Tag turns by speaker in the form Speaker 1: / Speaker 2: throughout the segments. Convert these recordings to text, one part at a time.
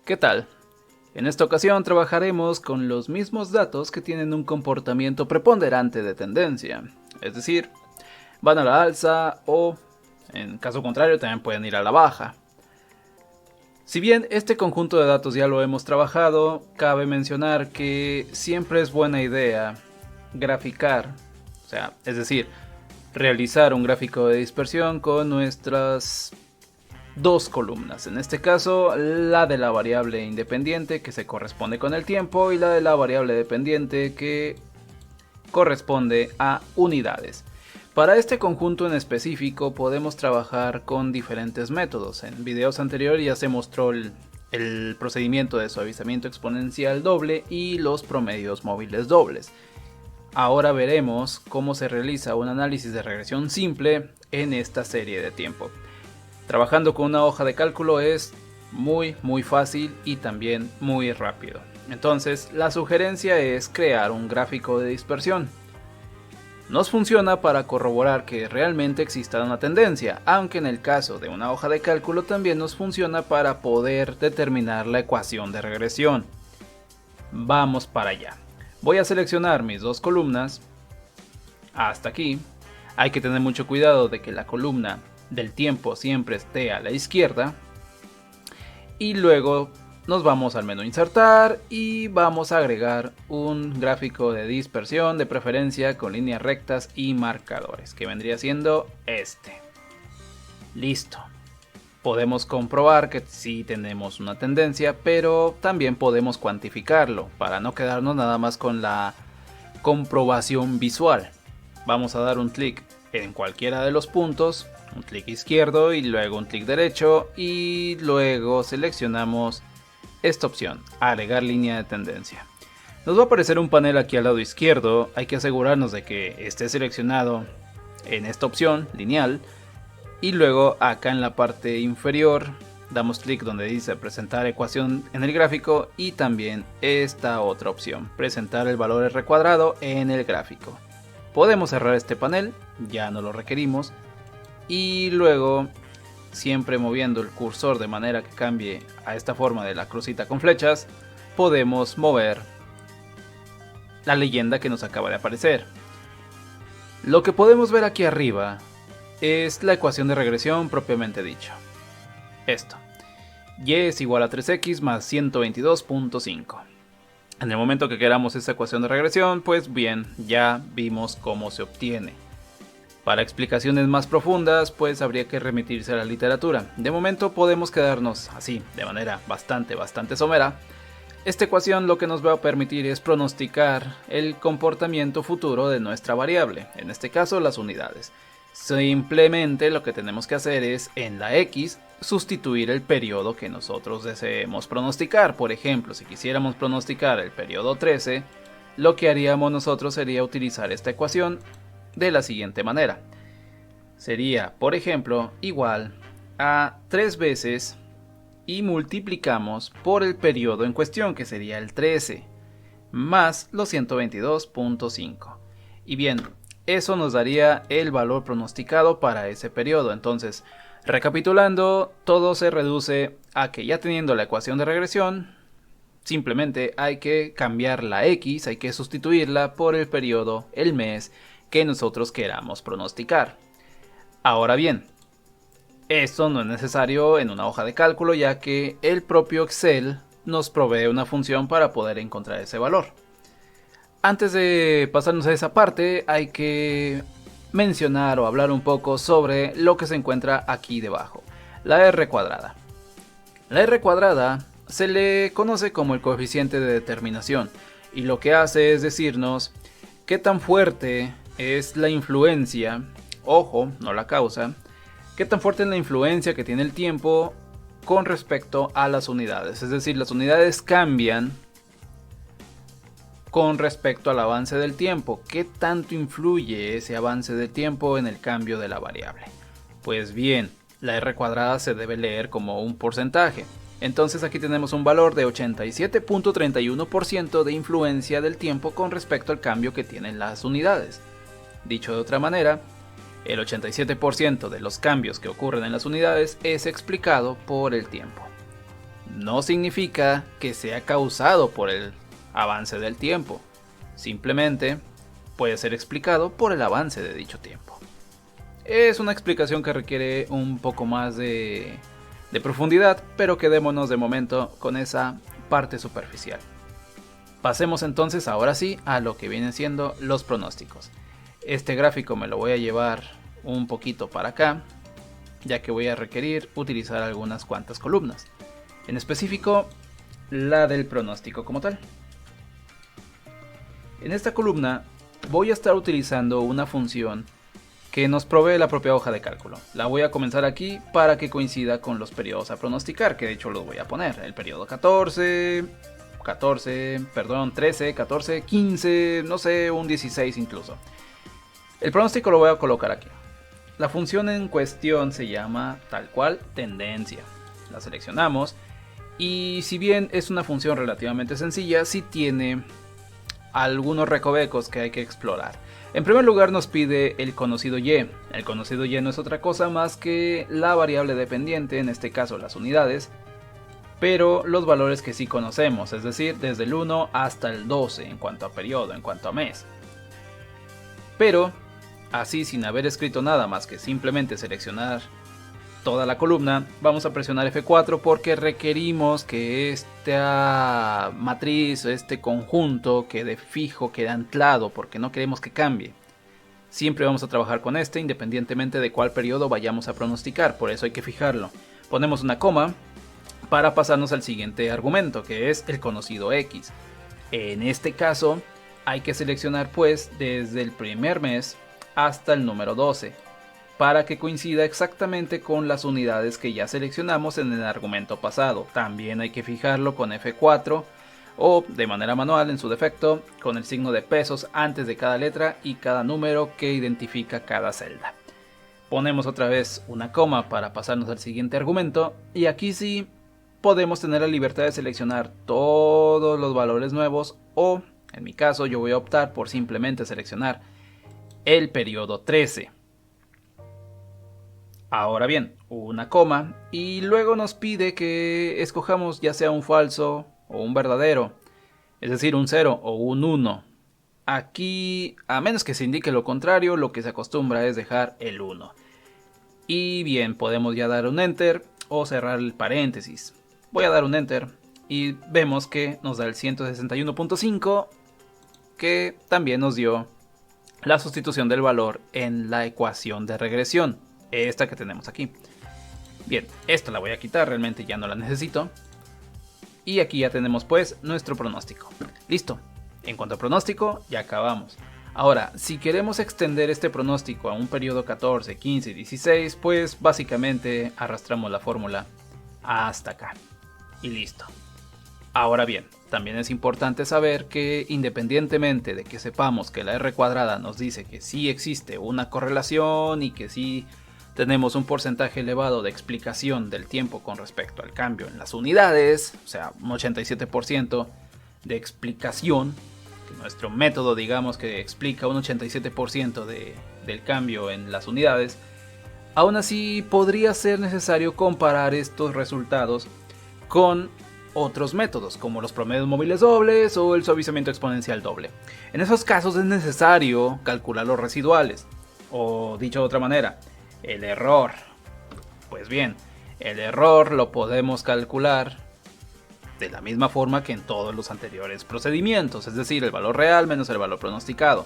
Speaker 1: ¿Qué tal? En esta ocasión trabajaremos con los mismos datos que tienen un comportamiento preponderante de tendencia, es decir, van a la alza o, en caso contrario, también pueden ir a la baja. Si bien este conjunto de datos ya lo hemos trabajado, cabe mencionar que siempre es buena idea graficar, es decir, realizar un gráfico de dispersión con nuestras dos columnas, en este caso la de la variable independiente que se corresponde con el tiempo y la de la variable dependiente que corresponde a unidades. Para este conjunto en específico podemos trabajar con diferentes métodos. En videos anteriores ya se mostró el procedimiento de suavizamiento exponencial doble y los promedios móviles dobles. Ahora veremos cómo se realiza un análisis de regresión simple en esta serie de tiempo. Trabajando con una hoja de cálculo es muy fácil y también muy rápido. Entonces la sugerencia es crear un gráfico de dispersión. Nos funciona para corroborar que realmente exista una tendencia, aunque en el caso de una hoja de cálculo también nos funciona para poder determinar la ecuación de regresión. Vamos para allá. Voy a seleccionar mis dos columnas. Hasta aquí. Hay que tener mucho cuidado de que la columna del tiempo siempre esté a la izquierda. Y luego nos vamos al menú insertar y vamos a agregar un gráfico de dispersión, de preferencia con líneas rectas y marcadores, que vendría siendo este. Listo. Podemos comprobar que sí tenemos una tendencia, pero también podemos cuantificarlo para no quedarnos nada más con la comprobación visual. Vamos a dar un clic en cualquiera de los puntos, un clic izquierdo y luego un clic derecho, y luego seleccionamos esta opción, agregar línea de tendencia. Nos va a aparecer un panel aquí al lado izquierdo. Hay que asegurarnos de que esté seleccionado en esta opción lineal, y luego acá en la parte inferior damos clic donde dice presentar ecuación en el gráfico, y también esta otra opción, presentar el valor R cuadrado en el gráfico. Podemos cerrar este panel, ya no lo requerimos, y luego siempre moviendo el cursor de manera que cambie a esta forma de la crucita con flechas, podemos mover la leyenda que nos acaba de aparecer. Lo que podemos ver aquí arriba es la ecuación de regresión propiamente dicho. Esto. Y es igual a 3x más 122.5. En el momento que queramos esa ecuación de regresión, pues bien, ya vimos cómo se obtiene. Para explicaciones más profundas, pues habría que remitirse a la literatura. De momento podemos quedarnos así, de manera bastante somera. Esta ecuación lo que nos va a permitir es pronosticar el comportamiento futuro de nuestra variable, en este caso las unidades. Simplemente lo que tenemos que hacer es, en la X, sustituir el periodo que nosotros deseemos pronosticar. Por ejemplo, si quisiéramos pronosticar el periodo 13, lo que haríamos nosotros sería utilizar esta ecuación de la siguiente manera. Sería, por ejemplo, igual a 3 veces y multiplicamos por el periodo en cuestión, que sería el 13, más los 122.5. Y bien, eso nos daría el valor pronosticado para ese periodo. Entonces, recapitulando, todo se reduce a que ya teniendo la ecuación de regresión, simplemente hay que cambiar la X, hay que sustituirla por el periodo, el mes que nosotros queramos pronosticar. Ahora bien, esto no es necesario en una hoja de cálculo, ya que el propio Excel nos provee una función para poder encontrar ese valor. Antes de pasarnos a esa parte, hay que mencionar o hablar un poco sobre lo que se encuentra aquí debajo, la R cuadrada. La R cuadrada se le conoce como el coeficiente de determinación, y lo que hace es decirnos qué tan fuerte es la influencia, ojo, no la causa, qué tan fuerte es la influencia que tiene el tiempo con respecto a las unidades. Es decir, las unidades cambian con respecto al avance del tiempo. ¿Qué tanto influye ese avance del tiempo en el cambio de la variable? Pues bien, la R cuadrada se debe leer como un porcentaje. Entonces aquí tenemos un valor de 87.31% de influencia del tiempo con respecto al cambio que tienen las unidades. Dicho de otra manera, el 87% de los cambios que ocurren en las unidades es explicado por el tiempo. no significa que sea causado por el avance del tiempo. Simplemente puede ser explicado por el avance de dicho tiempo. Es una explicación que requiere un poco más de profundidad, pero quedémonos de momento con esa parte superficial. Pasemos entonces ahora sí a lo que vienen siendo los pronósticos. Este gráfico me lo voy a llevar un poquito para acá, ya que voy a requerir utilizar algunas cuantas columnas. En específico, la del pronóstico como tal. En esta columna voy a estar utilizando una función que nos provee la propia hoja de cálculo. La voy a comenzar aquí para que coincida con los periodos a pronosticar, que de hecho los voy a poner. El periodo 13, 14, 15, no sé, un 16 incluso. El pronóstico lo voy a colocar aquí. La función en cuestión se llama tal cual tendencia. La seleccionamos y si bien es una función relativamente sencilla, sí tiene algunos recovecos que hay que explorar. En primer lugar nos pide el conocido y. El conocido y no es otra cosa más que la variable dependiente, en este caso las unidades, pero los valores que sí conocemos, es decir, desde el 1 hasta el 12 en cuanto a periodo, en cuanto a mes. Pero, así sin haber escrito nada más que simplemente seleccionar toda la columna, vamos a presionar F4 porque requerimos que esta matriz, este conjunto quede fijo, quede anclado, porque no queremos que cambie. Siempre vamos a trabajar con este independientemente de cuál periodo vayamos a pronosticar, por eso hay que fijarlo. Ponemos una coma para pasarnos al siguiente argumento, que es el conocido X. En este caso hay que seleccionar pues desde el primer mes hasta el número 12. Para que coincida exactamente con las unidades que ya seleccionamos en el argumento pasado. También hay que fijarlo con F4 o de manera manual en su defecto con el signo de pesos antes de cada letra y cada número que identifica cada celda. Ponemos otra vez una coma para pasarnos al siguiente argumento y aquí sí podemos tener la libertad de seleccionar todos los valores nuevos o en mi caso yo voy a optar por simplemente seleccionar el periodo 13. Ahora bien, una coma y luego nos pide que escojamos ya sea un falso o un verdadero, es decir, un 0 o un 1. Aquí, a menos que se indique lo contrario, lo que se acostumbra es dejar el 1. Y bien, podemos ya dar un enter o cerrar el paréntesis. Voy a dar un enter y vemos que nos da el 161.5, que también nos dio la sustitución del valor en la ecuación de regresión. Esta que tenemos aquí. Bien, esta la voy a quitar, realmente ya no la necesito. Y aquí ya tenemos pues nuestro pronóstico. Listo, en cuanto a pronóstico ya acabamos. Ahora, si queremos extender este pronóstico a un periodo 14, 15, 16, pues básicamente arrastramos la fórmula hasta acá. Y listo. Ahora bien, también es importante saber que independientemente de que sepamos que la R cuadrada nos dice que sí existe una correlación y que sí tenemos un porcentaje elevado de explicación del tiempo con respecto al cambio en las unidades, o sea, un 87% de explicación, que nuestro método digamos que explica un 87% del cambio en las unidades, aún así podría ser necesario comparar estos resultados con otros métodos como los promedios móviles dobles o el suavizamiento exponencial doble. En esos casos es necesario calcular los residuales, o dicho de otra manera, el error. Pues bien, el error lo podemos calcular de la misma forma que en todos los anteriores procedimientos, es decir, el valor real menos el valor pronosticado.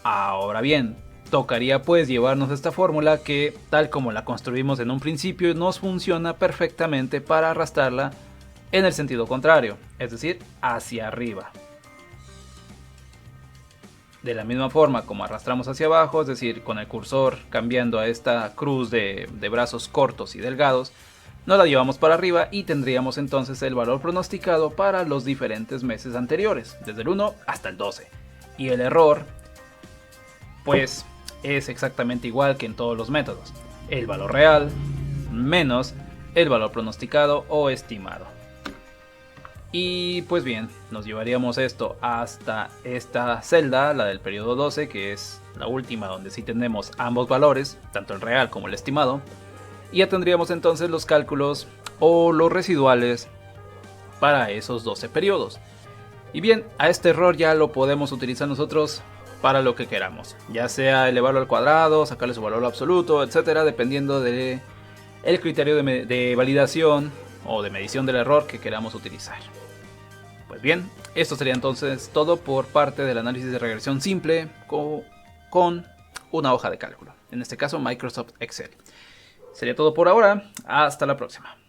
Speaker 1: Ahora bien, tocaría pues llevarnos esta fórmula que, tal como la construimos en un principio, nos funciona perfectamente para arrastrarla en el sentido contrario, es decir, hacia arriba. De la misma forma como arrastramos hacia abajo, es decir, con el cursor cambiando a esta cruz de brazos cortos y delgados, nos la llevamos para arriba y tendríamos entonces el valor pronosticado para los diferentes meses anteriores, desde el 1 hasta el 12. Y el error, pues, es exactamente igual que en todos los métodos. El valor real menos el valor pronosticado o estimado. Y pues bien, nos llevaríamos esto hasta esta celda, la del periodo 12, que es la última donde sí tenemos ambos valores, tanto el real como el estimado. Y ya tendríamos entonces los cálculos o los residuales para esos 12 periodos. Y bien, a este error ya lo podemos utilizar nosotros para lo que queramos, ya sea elevarlo al cuadrado, sacarle su valor absoluto, etcétera, dependiendo de el criterio de validación o de medición del error que queramos utilizar. Pues bien, esto sería entonces todo por parte del análisis de regresión simple con una hoja de cálculo, en este caso Microsoft Excel. Sería todo por ahora, hasta la próxima.